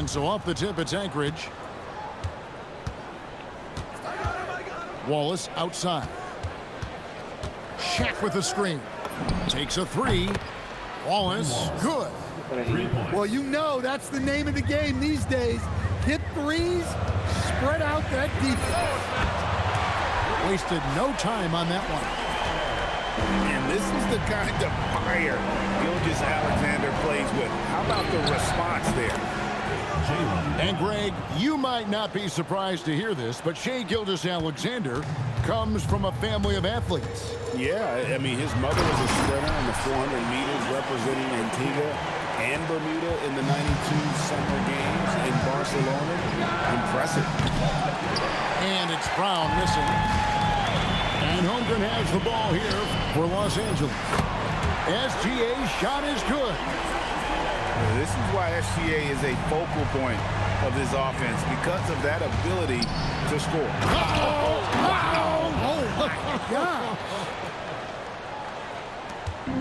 And so off the tip, it's Anchorage. Wallace outside. Shaq with the screen. Takes a three. Wallace, good. Well, you know that's the name of the game these days. Hit threes, spread out that defense. Wasted no time on that one. And this is the kind of fire Gilgeous-Alexander plays with. How about the response there? And Greg, you might not be surprised to hear this, but Shai Gilgeous-Alexander comes from a family of athletes. Yeah, I mean, his mother was a sprinter in the 400 meters representing Antigua and Bermuda in the 92 Summer Games in Barcelona. Impressive. And it's Brown missing. And Holmgren has the ball here for Los Angeles. SGA's shot is good. This is why SGA is a focal point of this offense, because of that ability to score. Oh my God.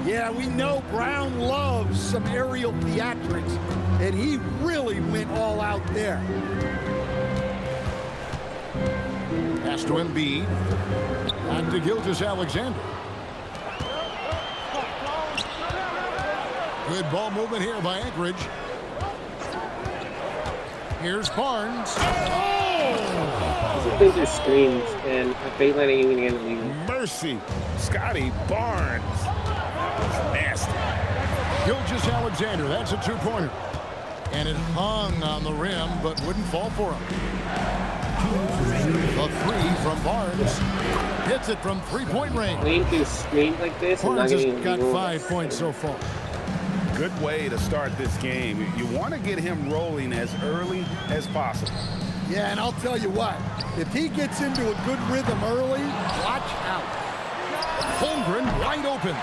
Yeah, we know Brown loves some aerial theatrics, and he really went all out there. Pass to Embiid. Back to Gilgeous-Alexander. Good ball movement here by Anchorage. Here's Barnes. Oh! These are screens, and I feel like even going to leave. Mercy. Scotty Barnes. Nasty. Gilgeous-Alexander, that's a two-pointer. And it hung on the rim, but wouldn't fall for him. A three from Barnes. Hits it from three-point range. Playing through screens like this, Barnes has got 5 points so far. Good way to start this game. You want to get him rolling as early as possible. Yeah, and I'll tell you what, if he gets into a good rhythm early, watch out. Holmgren wide open.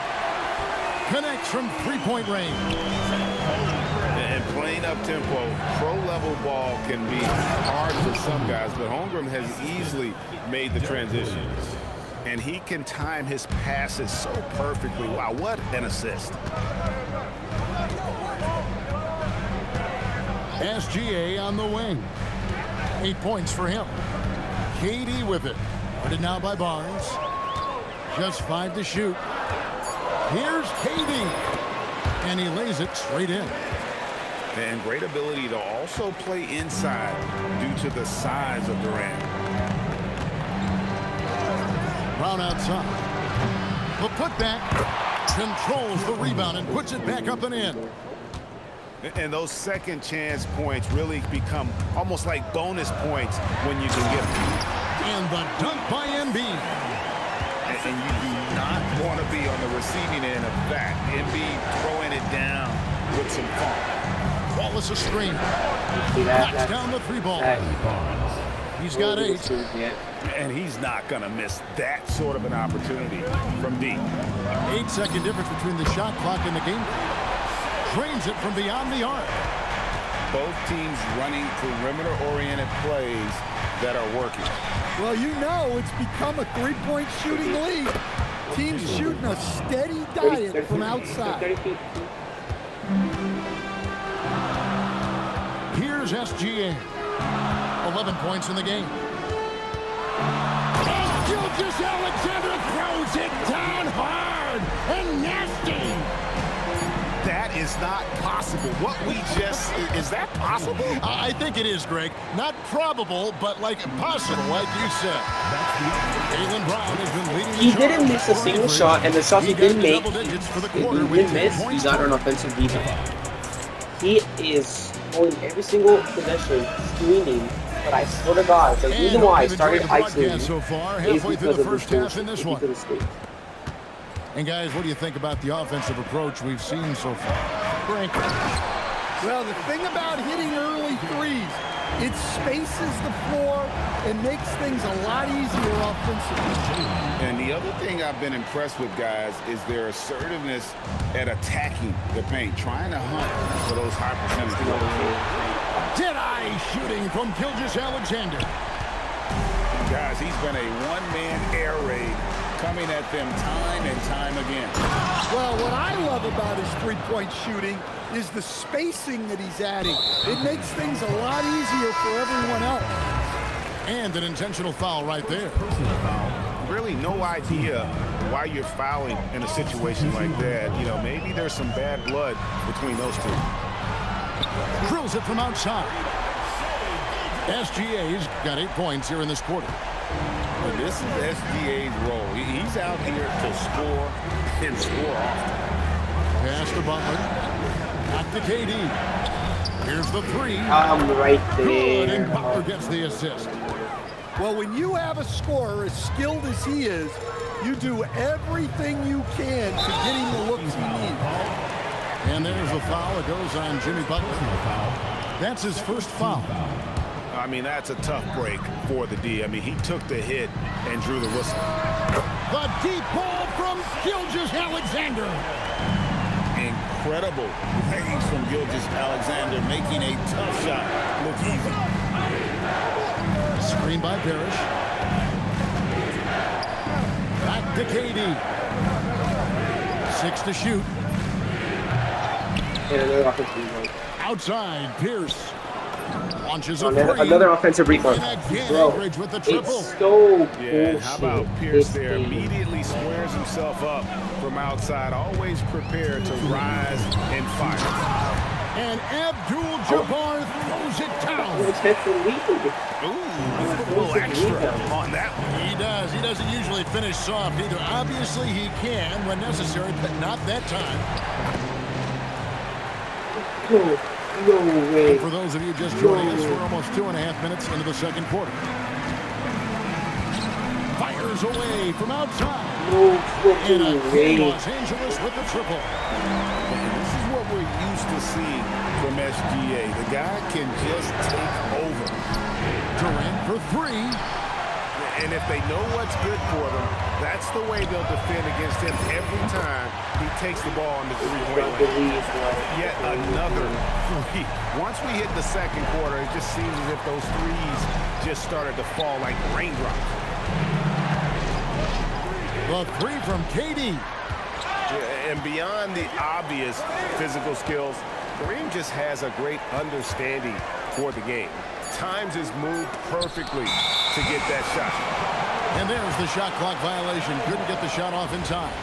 Connects from three-point range. And playing up-tempo, pro-level ball can be hard for some guys, but Holmgren has easily made the transition. And he can time his passes so perfectly. Wow, what an assist. SGA on the wing. 8 points for him. KD with it. Guarded now by Barnes. Just 5 to shoot. Here's KD. And he lays it straight in. And great ability to also play inside due to the size of Durant. Brown outside. The putback. Controls the rebound and puts it back up and in. And those second chance points really become almost like bonus points when you can get them. And the dunk by Embiid. And you do not want to be on the receiving end of that. Embiid throwing it down with some fun. Wallace a screen. Knocks down the three ball. He's got 8. And he's not going to miss that sort of an opportunity from deep. 8-second difference between the shot clock and the game. Drains it from beyond the arc. Both teams running perimeter-oriented plays that are working. Well, you know it's become a three-point shooting league. Teams shooting a steady diet from outside. Here's SGA. 11 points in the game. And Gilgeous-Alexander throws it down hard and nasty. That is not possible. What we just, is that possible? I think it is, Greg. Not probable, but like possible, like you said. Jaylen Brown has been leading the He didn't miss a single shot, and the shots he didn't make, he didn't miss, he got an offensive rebound. He is holding every single possession, screening, but I swear to God, the reason why I started isolating so far, is halfway through because the of first half in this one. mistake. And guys, what do you think about the offensive approach we've seen so far? Frank. Well, the thing about hitting early threes, it spaces the floor and makes things a lot easier offensively. And the other thing I've been impressed with, guys, is their assertiveness at attacking the paint, trying to hunt for those high percentage goals. Dead-eye shooting from Gilgeous-Alexander. Guys, he's been a one-man air raid coming at them time and time again. Well, what I love about his three-point shooting is the spacing that he's adding. It makes things a lot easier for everyone else. And an intentional foul right there. Really no idea why you're fouling in a situation like that. You know, maybe there's some bad blood between those two. Drills it from outside. SGA's got 8 points here in this quarter. Well, this is SGA's role. He's out here to score and score often. Pass to Butler. Back to KD. Here's the three. I'm right Good, and there. Butler gets the assist. Well, when you have a scorer as skilled as he is, you do everything you can to get him the looks he needs. And there's a foul. It goes on Jimmy Butler. That's his first foul. I mean, that's a tough break for the D. I mean, he took the hit and drew the whistle. The deep ball from Gilgeous-Alexander. Incredible range from Gilgeous-Alexander, making a tough shot look easy. Screen by Parrish. Back to KD. 6 to shoot. And another offensive rebound. Outside, Pierce. Launches a Another offensive rebound. And again, Bro, Anchorage with the triple. it's so Yeah, how about bullshit. Pierce there? This game. Immediately squares himself up from outside, always prepared to rise and fire. And Abdul-Jabbar throws it down. It's meant for lead. Ooh, a little extra on that one. He does. He doesn't usually finish soft either. Obviously, he can when necessary, but not that time. No way. For those of you just joining us, we're almost 2.5 minutes into the second quarter. Fires away from outside. No And fucking way. Los Angeles with the triple. And this is what we're used to seeing from SGA. The guy can just take over. Durant for 3. And if they know what's good for them, that's the way they'll defend against him every time he takes the ball in the three-point line. Yet another three. Once we hit the second quarter, it just seems as if those threes just started to fall like raindrops. The 3 from KD. And beyond the obvious physical skills, Kareem just has a great understanding for the game. Times his move perfectly to get that shot. And there's the shot clock violation. Couldn't get the shot off in time.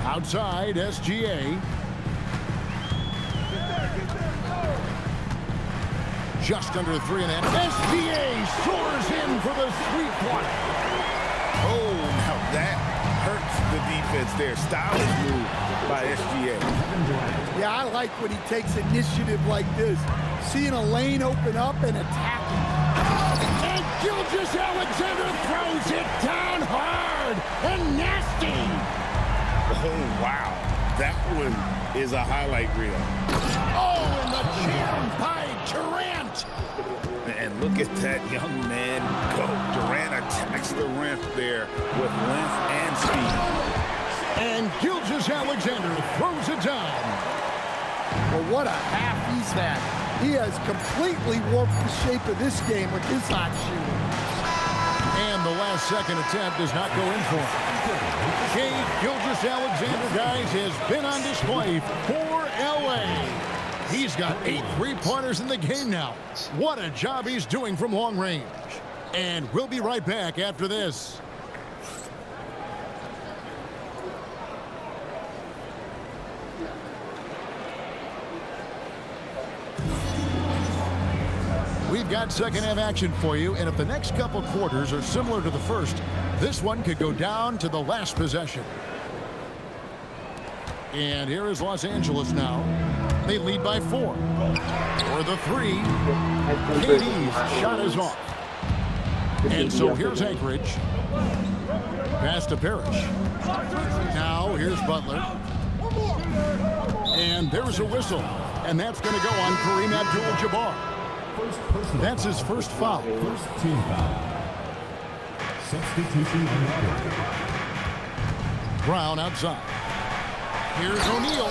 Outside, SGA. Just under 3.5. SGA soars in for the three-point. Oh, now that hurts the defense there. Stylish move by SGA. Yeah, I like when he takes initiative like this. Seeing a lane open up and attacking. And Gilgeous-Alexander throws it down hard and nasty. Oh, wow. That one is a highlight reel. Oh, and the jam by Durant. And look at that young man go. Durant attacks the rim there with length and speed. And Gilgeous-Alexander throws it down. Well, what a half he's had. He has completely warped the shape of this game with his hot shooting. And the last second attempt does not go in for him. Shai Gilgeous-Alexander, guys, has been on display for LA. He's got 8 three-pointers in the game now. What a job he's doing from long range. And we'll be right back after this. We've got second half action for you, and if the next couple quarters are similar to the first, this one could go down to the last possession. And here is Los Angeles now. They lead by 4. For the 3, KD's shot is off. And so here's Anchorage. Pass to Parrish. Now here's Butler. And there's a whistle. And that's going to go on Kareem Abdul-Jabbar. That's his first foul. First team foul. Substitution on Brown outside. Here's O'Neal.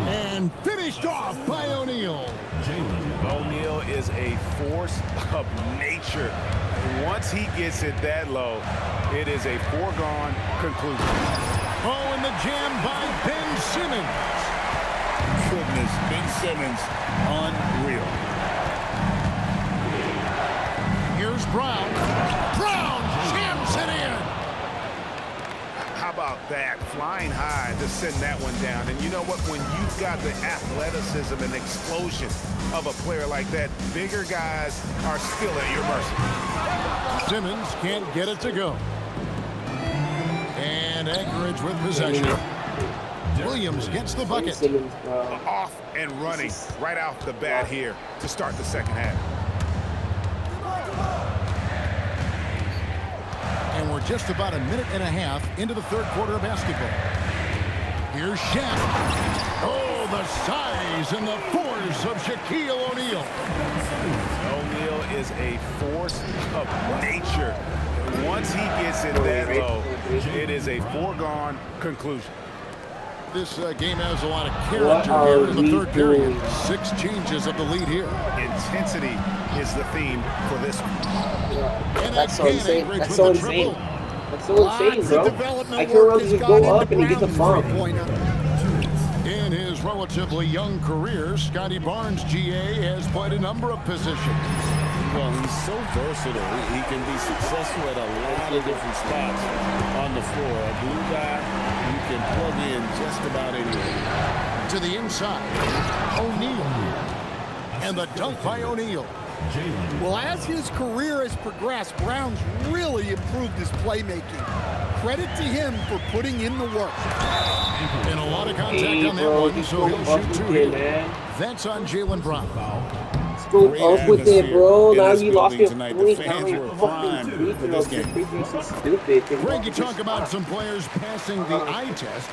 And finished off by O'Neal. O'Neal is a force of nature Once he gets it that low, it is a foregone conclusion. Oh, and the jam by Ben Simmons. Goodness, Ben Simmons, unreal. Here's Brown. Brown jams it in. How about that? Flying high to send that one down. And you know what? When you've got the athleticism and explosion of a player like that, bigger guys are still at your mercy. Simmons can't get it to go. And Anchorage with possession. Williams gets the bucket. Simmons, Off and running right off the bat here to start the second half. And we're just about a minute and a half into the third quarter of basketball. Here's Shaq. Oh, the size and the force of Shaquille O'Neal. O'Neal is a force of nature. Once he gets it that low, it is a foregone conclusion. This game has a lot of character here in the third period. 6 changes of the lead here. Intensity is the theme for this one. That's so insane. That's so insane. That's so insane, bro. I can't really just go up and he gets a bump. In his relatively young career, Scotty Barnes, GA, has played a number of positions. Well, he's so versatile. He can be successful at a lot of different spots on the floor. A blue guy, you can plug in just about anywhere. To the inside, O'Neal. And the dunk by O'Neal. Well, as his career has progressed, Brown's really improved his playmaking. Credit to him for putting in the work. And a lot of contact on that one, so he'll shoot 2 here. That's on Jaylen Brown. Go up with it, bro. Now you lost it. Tonight. The fans were primed for this game. Greg, you talk about some players passing the eye test.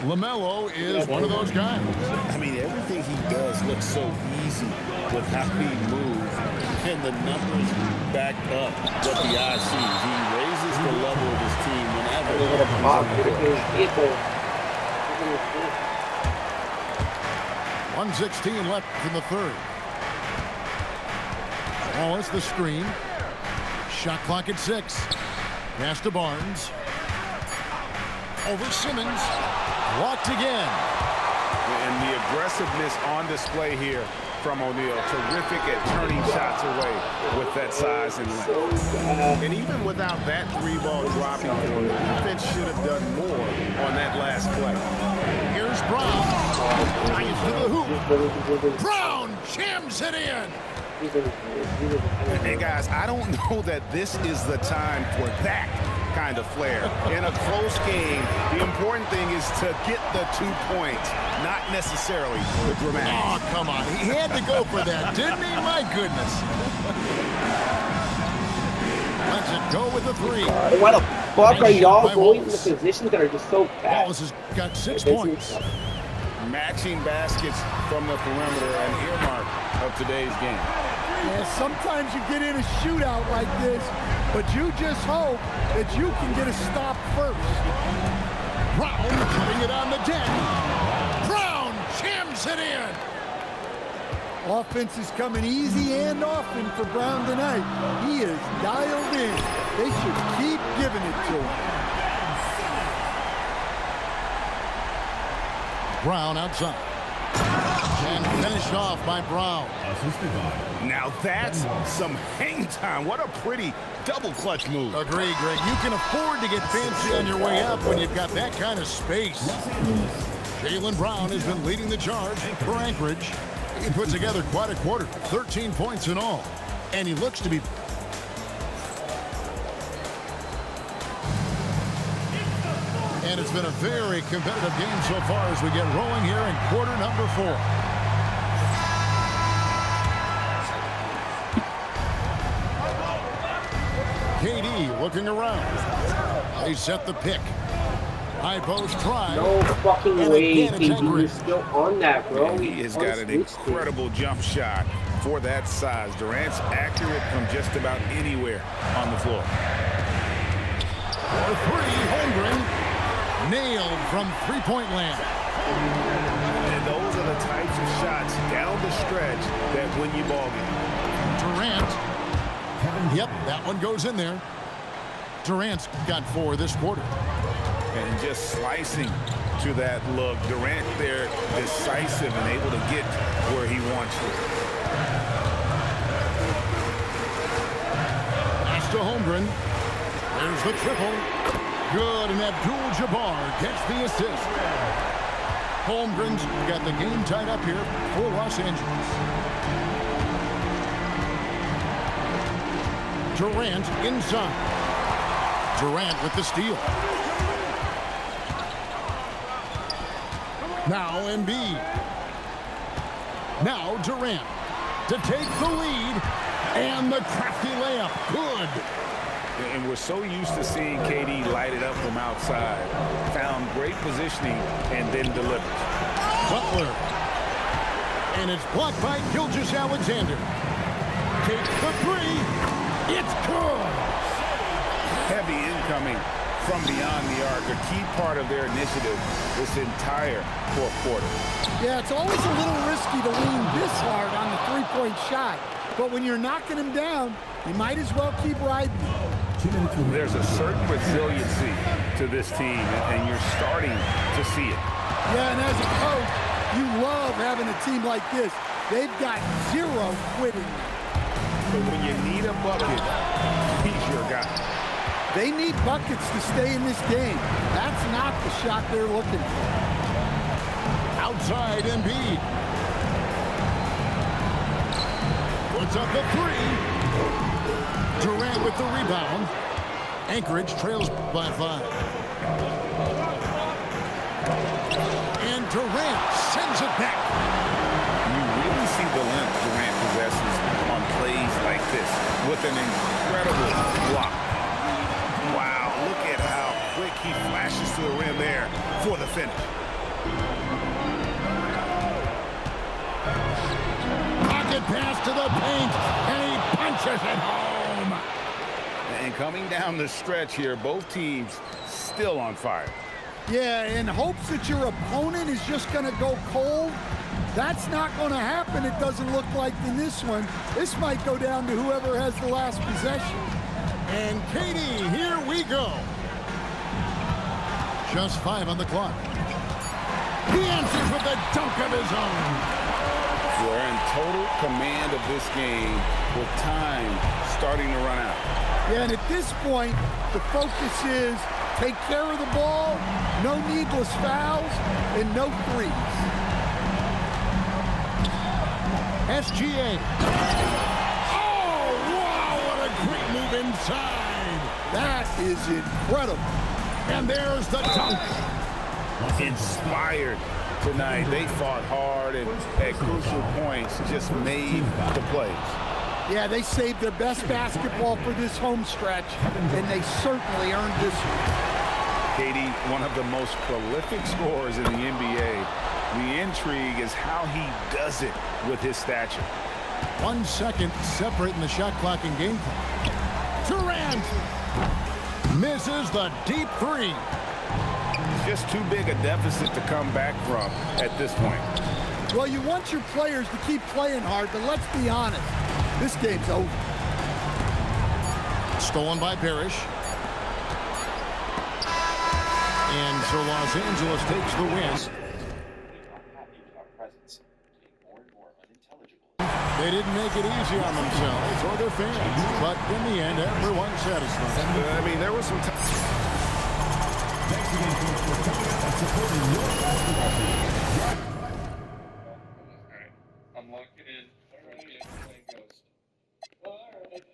LaMelo is one of those guys. I mean, everything he does looks so easy with how he moves, and the numbers back up what the eye sees. He raises the level of his team whenever. 1:16 left in the third. Oh, it's the screen. Shot clock at 6. Pass to Barnes. Over Simmons. Blocked again. And the aggressiveness on display here from O'Neal. Terrific at turning shots away with that size and length. And even without that 3-ball dropping for him, the defense should have done more on that last play. Here's Brown. Drives to the hoop. Brown jams it in. Hey, guys, I don't know that this is the time for that kind of flair. In a close game, the important thing is to get the 2 points, not necessarily the dramatics. Oh, come on. He had to go for that, didn't he? My goodness. Let's it go with the 3. Why the fuck are y'all going in the positions that are just so bad? Wallace has got 6 points. Matching baskets from the perimeter, an earmark of today's game. Yeah, sometimes you get in a shootout like this, but you just hope that you can get a stop first. Brown putting it on the deck. Brown jams it in. Offense is coming easy and often for Brown tonight. He is dialed in. They should keep giving it to him. Brown outside. And finished off by Brown. Now that's some hang time. What a pretty double clutch move. Agree, Greg. You can afford to get fancy on your way up when you've got that kind of space. Jaylen Brown has been leading the charge for Anchorage. He put together quite a quarter, 13 points in all. And he looks to be... And it's been a very competitive game so far as we get rolling here in quarter number 4. KD looking around. They set the pick. High post try. No fucking way, KD. You're still on that, bro. He has got an incredible jump shot for that size. Durant's accurate from just about anywhere on the floor. For 3, Holmgren. Nailed from three-point land. And those are the types of shots down the stretch that win you ball game. Durant Yep, that one goes in there. Durant's got 4 this quarter. And just slicing to that look. Durant there, decisive and able to get where he wants to. Pass to Holmgren. There's the triple. Good, and Abdul-Jabbar gets the assist. Holmgren's got the game tied up here for Los Angeles. Durant inside. Durant with the steal. Now Embiid. Now Durant to take the lead. And the crafty layup. Good. And we're so used to seeing KD light it up from outside. Found great positioning and then delivers. Butler. And it's blocked by Gilgeous-Alexander. Takes the 3. It's good. Heavy incoming from beyond the arc, a key part of their initiative this entire fourth quarter. Yeah, it's always a little risky to lean this hard on the three-point shot. But when you're knocking him down, you might as well keep riding. There's a certain resiliency to this team, and you're starting to see it. Yeah, and as a coach, you love having a team like this. They've got 0 quitting. But when you need a bucket, he's your guy. They need buckets to stay in this game. That's not the shot they're looking for. Outside Embiid. Puts up the 3. Durant with the rebound. Anchorage trails by 5. And Durant sends it back. You really see the length Durant possesses on plays like this with an incredible block. Wow, look at how quick he flashes to the rim there for the finish. Pocket pass to the paint, and he punches it home. And coming down the stretch here, both teams still on fire. Yeah, in hopes that your opponent is just going to go cold. That's not going to happen, it doesn't look like in this one. This might go down to whoever has the last possession. And KD, here we go. Just 5 on the clock. He answers with a dunk of his own. We're in total command of this game with time starting to run out. Yeah, and at this point, the focus is take care of the ball, no needless fouls, and no threes. SGA. Oh, wow, what a great move inside. That is incredible. And there's the dunk. Inspired tonight. They fought hard and at crucial points just made the plays. Yeah, they saved their best basketball for this home stretch, and they certainly earned this one. KD, one of the most prolific scorers in the NBA. The intrigue is how he does it with his stature. 1 second separating the shot clock and game clock. Durant misses the deep 3. Just too big a deficit to come back from at this point. Well, you want your players to keep playing hard, but let's be honest. This game's over. Stolen by Parrish. And so Los Angeles takes the win. They didn't make it easy on themselves or their fans, but in the end, everyone's satisfied. I mean, there was some time. Thanks again, Coach, for coming and supporting your basketball team. I'm locking in. All right, everything goes. All right.